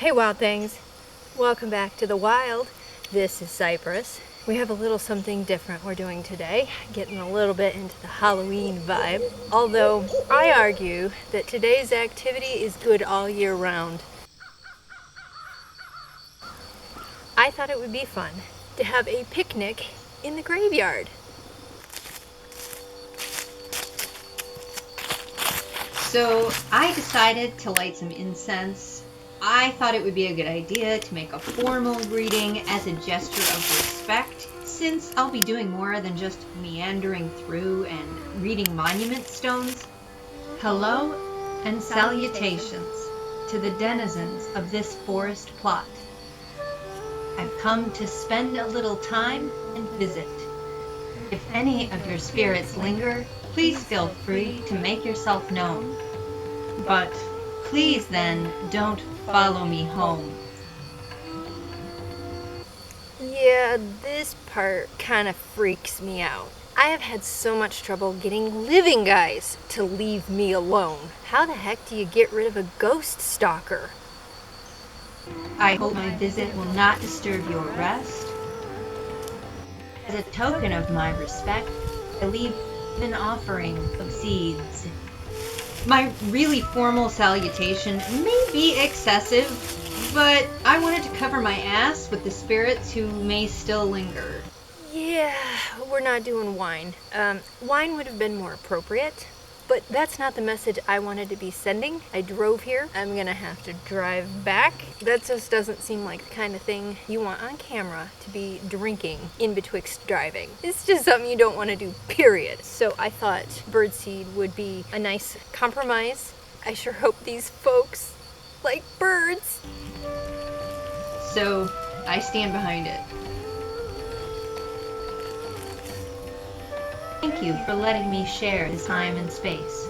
Hey wild things, welcome back to the wild. This is Cypress. We have a little something different we're doing today, getting a little bit into the Halloween vibe. Although I argue that today's activity is good all year round. I thought it would be fun to have a picnic in the graveyard. So I decided to light some incense. I thought it would be a good idea to make a formal greeting as a gesture of respect, since I'll be doing more than just meandering through and reading monument stones. Hello and salutations to the denizens of this forest plot. I've come to spend a little time and visit. If any of your spirits linger, please feel free to make yourself known. But please then don't follow me home. Yeah, this part kind of freaks me out. I have had so much trouble getting living guys to leave me alone. How the heck do you get rid of a ghost stalker? I hope my visit will not disturb your rest. As a token of my respect, I leave an offering of seeds. My really formal salutation may be excessive, but I wanted to cover my ass with the spirits who may still linger. Yeah, we're not doing wine. Wine would have been more appropriate, but that's not the message I wanted to be sending. I drove here. I'm gonna have to drive back. That just doesn't seem like the kind of thing you want on camera to be drinking in betwixt driving. It's just something you don't want to do, period. So I thought birdseed would be a nice compromise. I sure hope these folks like birds. So I stand behind it. Thank you for letting me share this time and space.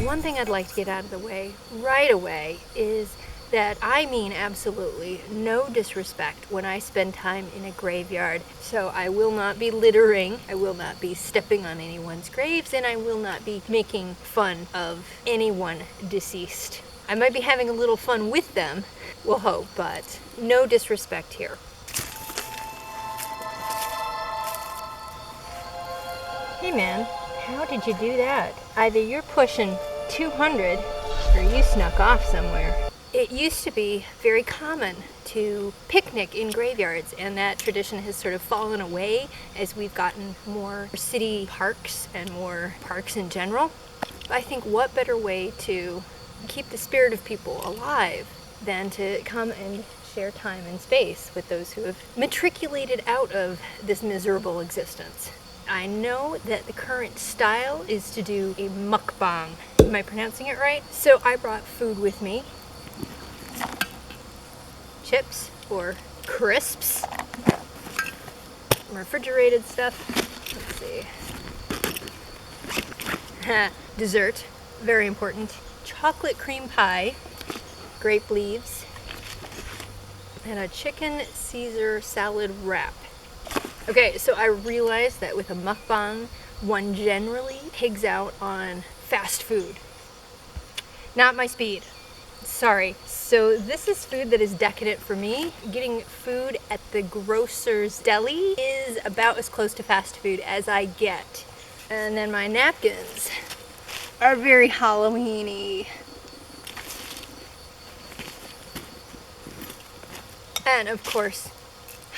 One thing I'd like to get out of the way right away is that I mean absolutely no disrespect when I spend time in a graveyard. So I will not be littering, I will not be stepping on anyone's graves, and I will not be making fun of anyone deceased. I might be having a little fun with them, we'll hope, but no disrespect here. Hey man, how did you do that? Either you're pushing 200 or you snuck off somewhere. It used to be very common to picnic in graveyards, and that tradition has sort of fallen away as we've gotten more city parks and more parks in general. I think what better way to keep the spirit of people alive than to come and share time and space with those who have matriculated out of this miserable existence. I know that the current style is to do a mukbang. Am I pronouncing it right? So I brought food with me. Chips or crisps. Refrigerated stuff. Let's see. Dessert, very important. Chocolate cream pie, grape leaves, and a chicken Caesar salad wrap. Okay, so I realized that with a mukbang, one generally pigs out on fast food. Not my speed. Sorry. So this is food that is decadent for me. Getting food at the grocer's deli is about as close to fast food as I get. And then my napkins are very Halloween-y. And of course,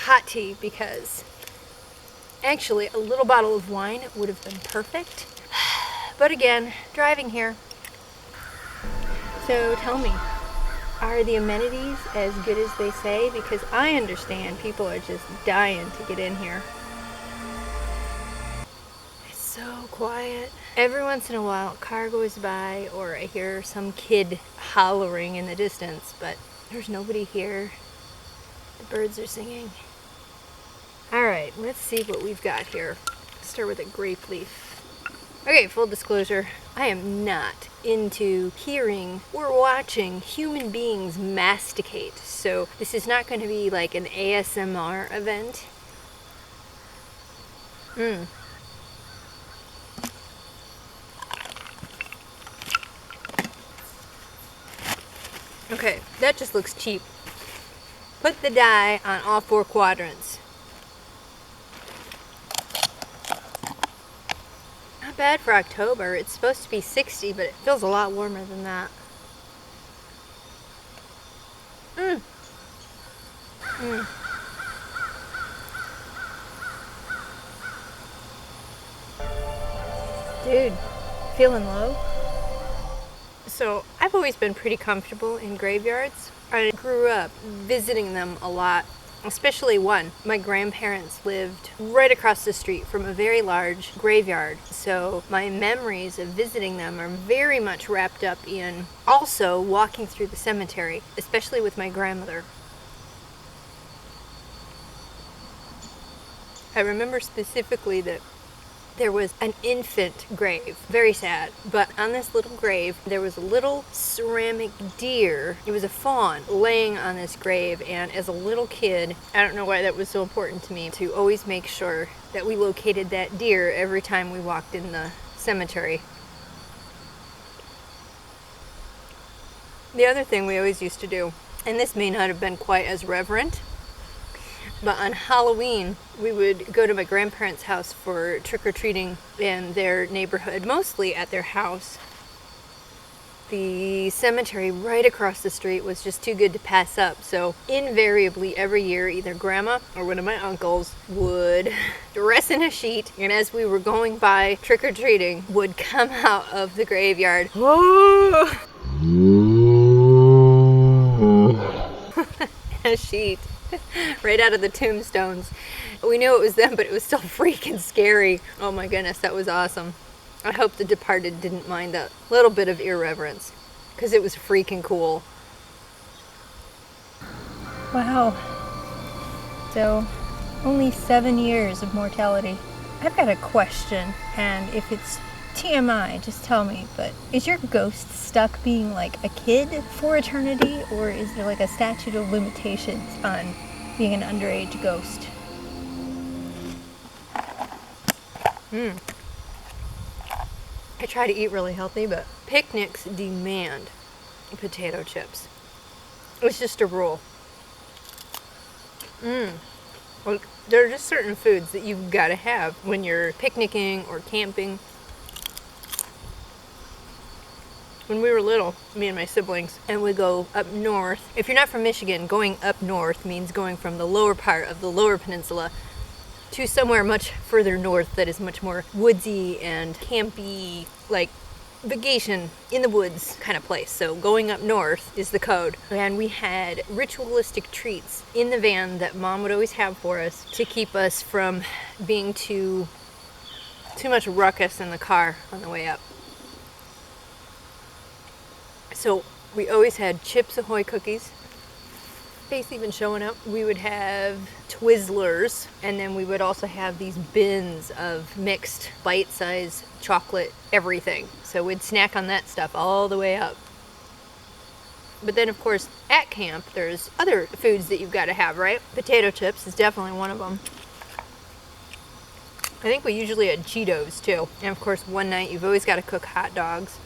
hot tea, because actually a little bottle of wine would have been perfect. But again, driving here. So tell me, Are the amenities as good as they say? Because I understand people are just dying to get in here. It's so quiet. Every once in a while, a car goes by or I hear some kid hollering in the distance, but there's nobody here. The birds are singing. All right, let's see what we've got here. Start with a grape leaf. Okay, full disclosure, I am not into hearing or watching human beings masticate, so this is not going to be like an ASMR event. Okay, that just looks cheap. Put the die on all 4 quadrants. Not bad for October. It's supposed to be 60, but it feels a lot warmer than that. Dude, feeling low? So I've always been pretty comfortable in graveyards. I grew up visiting them a lot, especially one. My grandparents lived right across the street from a very large graveyard, so my memories of visiting them are very much wrapped up in also walking through the cemetery, especially with my grandmother. I remember specifically that there was an infant grave, very sad, but on this little grave there was a little ceramic deer. It was a fawn laying on this grave, and as a little kid, I don't know why that was so important to me, to always make sure that we located that deer every time we walked in the cemetery. The other thing we always used to do, and this may not have been quite as reverent, but on Halloween, we would go to my grandparents' house for trick-or-treating in their neighborhood, mostly at their house. The cemetery right across the street was just too good to pass up, so invariably every year, either Grandma or one of my uncles would dress in a sheet, and as we were going by trick-or-treating, would come out of the graveyard. A sheet. Right out of the tombstones. We knew it was them, but it was still freaking scary. Oh my goodness, that was awesome. I hope the departed didn't mind that little bit of irreverence, because it was freaking cool. Wow. So, only 7 years of mortality. I've got a question, and if it's TMI, just tell me, but is your ghost stuck being like a kid for eternity, or is there like a statute of limitations on being an underage ghost? I try to eat really healthy, but picnics demand potato chips. It's just a rule. Well, there are just certain foods that you've got to have when you're picnicking or camping. When we were little, me and my siblings, and we go up north. If you're not from Michigan, going up north means going from the lower part of the lower peninsula to somewhere much further north that is much more woodsy and campy, like vacation in the woods kind of place. So going up north is the code. And we had ritualistic treats in the van that Mom would always have for us to keep us from being too much ruckus in the car on the way up. So we always had Chips Ahoy cookies. Face even showing up. We would have Twizzlers, and then we would also have these bins of mixed bite-sized chocolate everything. So we'd snack on that stuff all the way up. But then, of course, at camp, there's other foods that you've got to have, right? Potato chips is definitely one of them. I think we usually had Cheetos, too. And, of course, one night you've always got to cook hot dogs.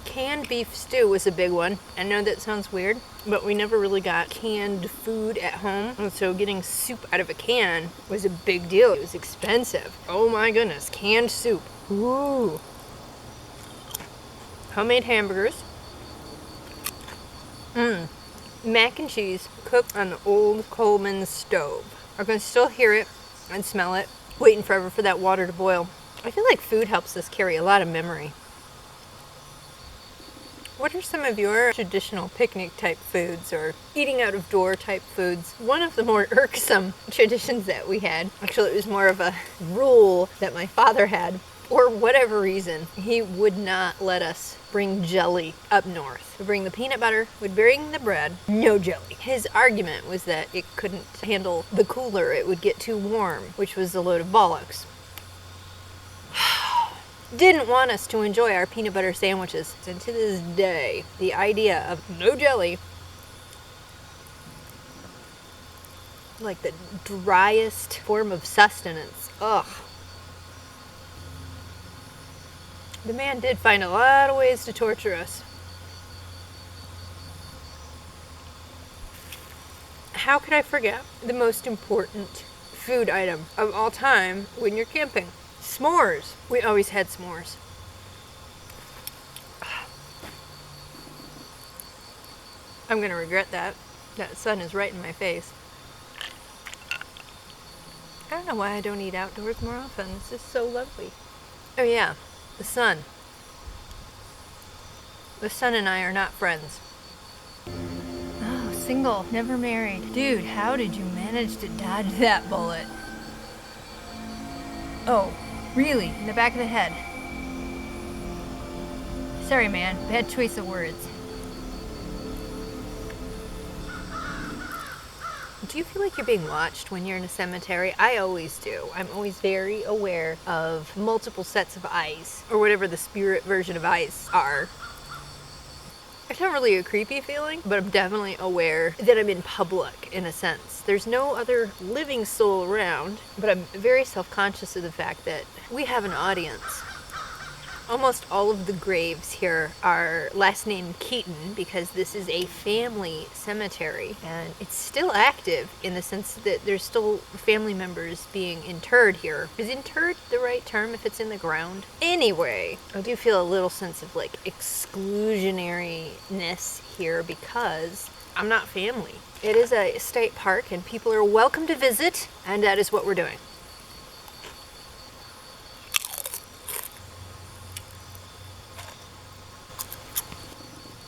Canned beef stew was a big one. I know that sounds weird, but we never really got canned food at home. And so getting soup out of a can was a big deal. It was expensive. Oh my goodness, canned soup. Ooh. Homemade hamburgers. Mac and cheese cooked on the old Coleman stove. I can still hear it and smell it, waiting forever for that water to boil. I feel like food helps us carry a lot of memory. What are some of your traditional picnic type foods or eating out of door type foods? One of the more irksome traditions that we had, actually it was more of a rule that my father had, for whatever reason, he would not let us bring jelly up north. We'd bring the peanut butter, we'd bring the bread, no jelly. His argument was that it couldn't handle the cooler, it would get too warm, which was a load of bollocks. Didn't want us to enjoy our peanut butter sandwiches. And to this day, the idea of no jelly, like the driest form of sustenance, ugh. The man did find a lot of ways to torture us. How could I forget the most important food item of all time when you're camping? S'mores. We always had s'mores. I'm gonna regret that. That sun is right in my face. I don't know why I don't eat outdoors more often. It's just so lovely. Oh yeah, the sun. The sun and I are not friends. Oh, single, never married. Dude, how did you manage to dodge that bullet? Oh, really? In the back of the head? Sorry, man. Bad choice of words. Do you feel like you're being watched when you're in a cemetery? I always do. I'm always very aware of multiple sets of eyes, or whatever the spirit version of eyes are. It's not really a creepy feeling, but I'm definitely aware that I'm in public in a sense. There's no other living soul around, but I'm very self-conscious of the fact that we have an audience. Almost all of the graves here are last name Keeton because this is a family cemetery and it's still active in the sense that there's still family members being interred here. Is interred the right term if it's in the ground? Anyway, I do feel a little sense of like exclusionariness here because I'm not family. It is a state park and people are welcome to visit, and that is what we're doing.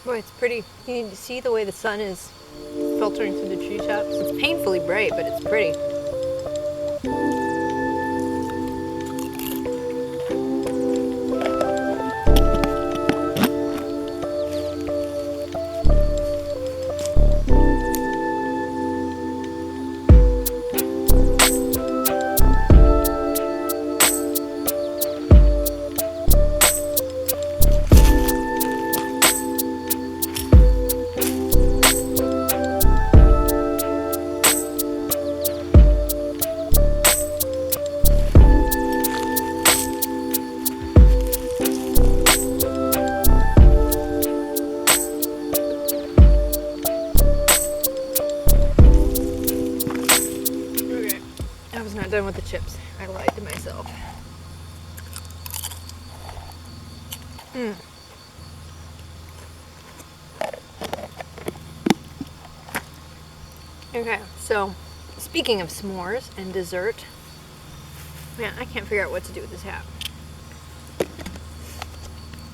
Boy, it's pretty. You can see the way the sun is filtering through the treetops. It's painfully bright, but it's pretty. Done with the chips. I lied to myself. Okay, so speaking of s'mores and dessert, man, I can't figure out what to do with this hat.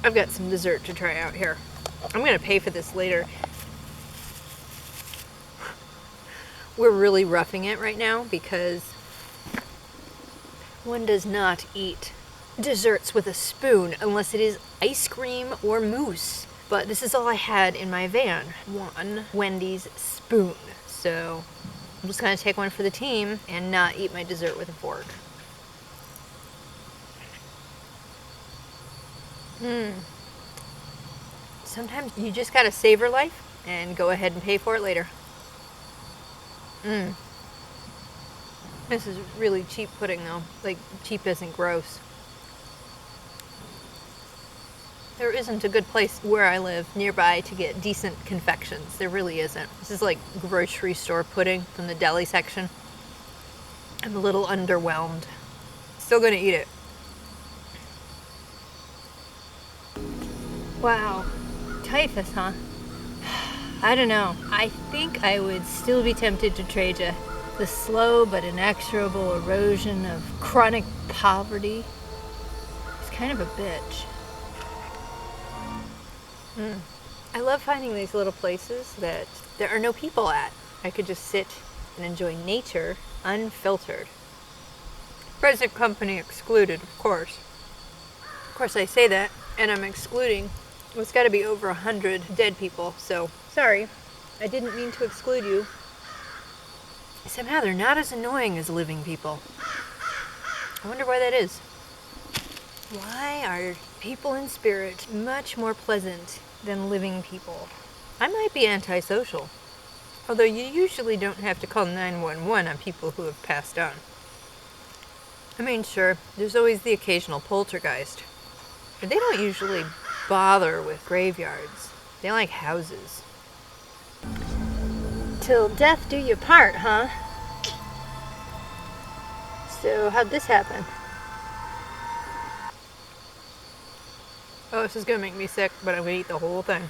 I've got some dessert to try out here. I'm gonna pay for this later. We're really roughing it right now because one does not eat desserts with a spoon unless it is ice cream or mousse. But this is all I had in my van. One Wendy's spoon. So I'm just gonna take one for the team and not eat my dessert with a fork. Sometimes you just gotta savor life and go ahead and pay for it later. This is really cheap pudding though. Like, cheap isn't gross. There isn't a good place where I live nearby to get decent confections. There really isn't. This is like grocery store pudding from the deli section. I'm a little underwhelmed. Still gonna eat it. Wow. Typhus, huh? I don't know. I think I would still be tempted to trade you. The slow but inexorable erosion of chronic poverty is kind of a bitch. I love finding these little places that there are no people at. I could just sit and enjoy nature unfiltered. Present company excluded, of course. Of course I say that, and I'm excluding what's got to be over 100 dead people, so sorry. I didn't mean to exclude you. Somehow they're not as annoying as living people. I wonder why that is. Why are people in spirit much more pleasant than living people? I might be antisocial, although you usually don't have to call 911 on people who have passed on. I mean, sure, there's always the occasional poltergeist, but they don't usually bother with graveyards. They like houses. Till death do you part, huh? So how'd this happen? Oh, this is gonna make me sick, but I'm gonna eat the whole thing.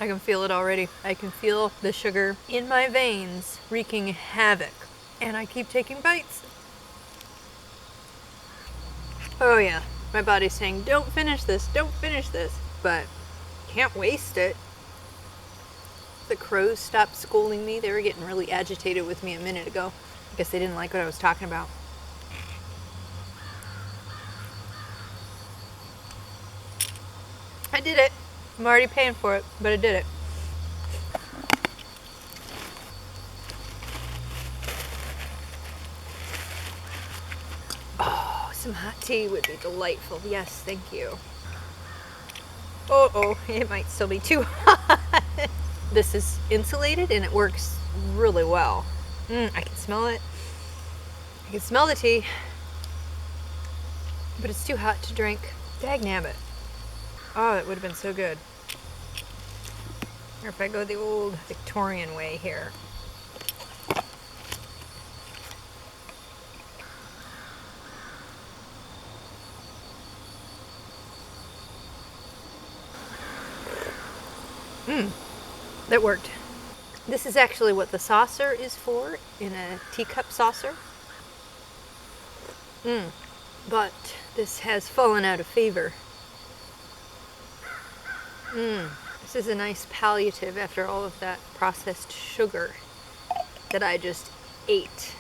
I can feel it already. I can feel the sugar in my veins wreaking havoc, and I keep taking bites. Oh yeah, my body's saying, don't finish this, but can't waste it. The crows stopped scolding me. They were getting really agitated with me a minute ago. I guess they didn't like what I was talking about. I did it. I'm already paying for it, but I did it. Oh, some hot tea would be delightful. Yes, thank you. Oh, it might still be too hot. This is insulated and it works really well. I can smell it. I can smell the tea, but it's too hot to drink. Dagnabbit. Oh, that would have been so good. Or if I go the old Victorian way here. That worked. This is actually what the saucer is for, in a teacup saucer. But this has fallen out of favor. This is a nice palliative after all of that processed sugar that I just ate.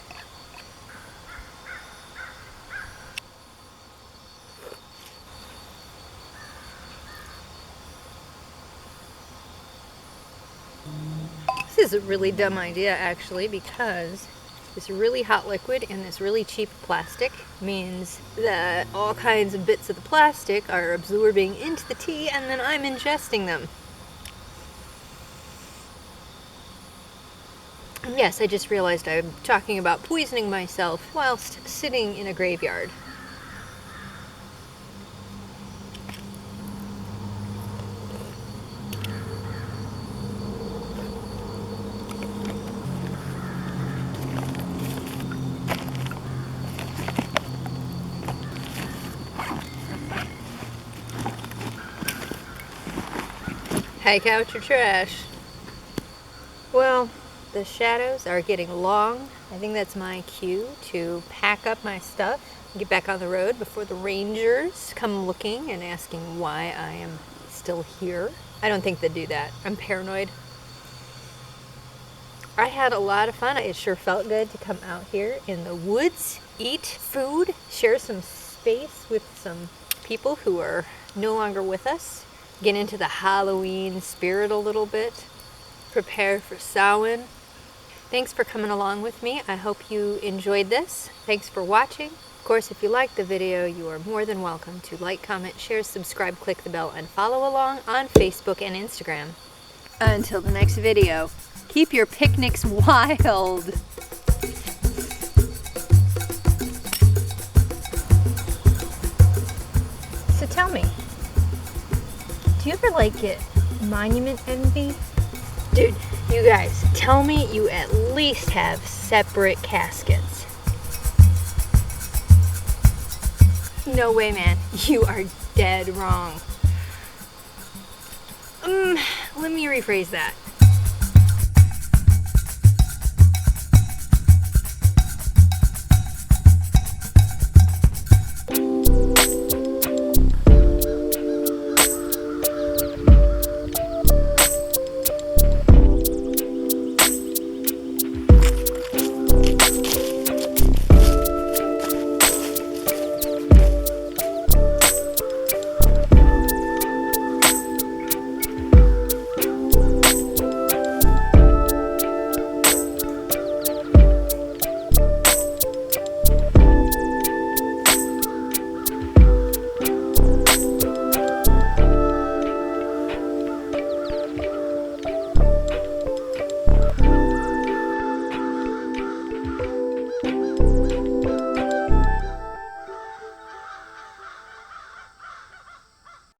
This is a really dumb idea, actually, because this really hot liquid and this really cheap plastic means that all kinds of bits of the plastic are absorbing into the tea and then I'm ingesting them. And yes, I just realized I'm talking about poisoning myself whilst sitting in a graveyard. Hike out your trash. Well, the shadows are getting long. I think that's my cue to pack up my stuff and get back on the road before the rangers come looking and asking why I am still here. I don't think they'd do that. I'm paranoid. I had a lot of fun. It sure felt good to come out here in the woods, eat food, share some space with some people who are no longer with us. Get into the Halloween spirit a little bit. Prepare for Samhain. Thanks for coming along with me. I hope you enjoyed this. Thanks for watching. Of course, if you liked the video, you are more than welcome to like, comment, share, subscribe, click the bell, and follow along on Facebook and Instagram. Until the next video, keep your picnics wild. So tell me, do you ever get monument envy? Dude, you guys, tell me you at least have separate caskets. No way, man. You are dead wrong. Let me rephrase that.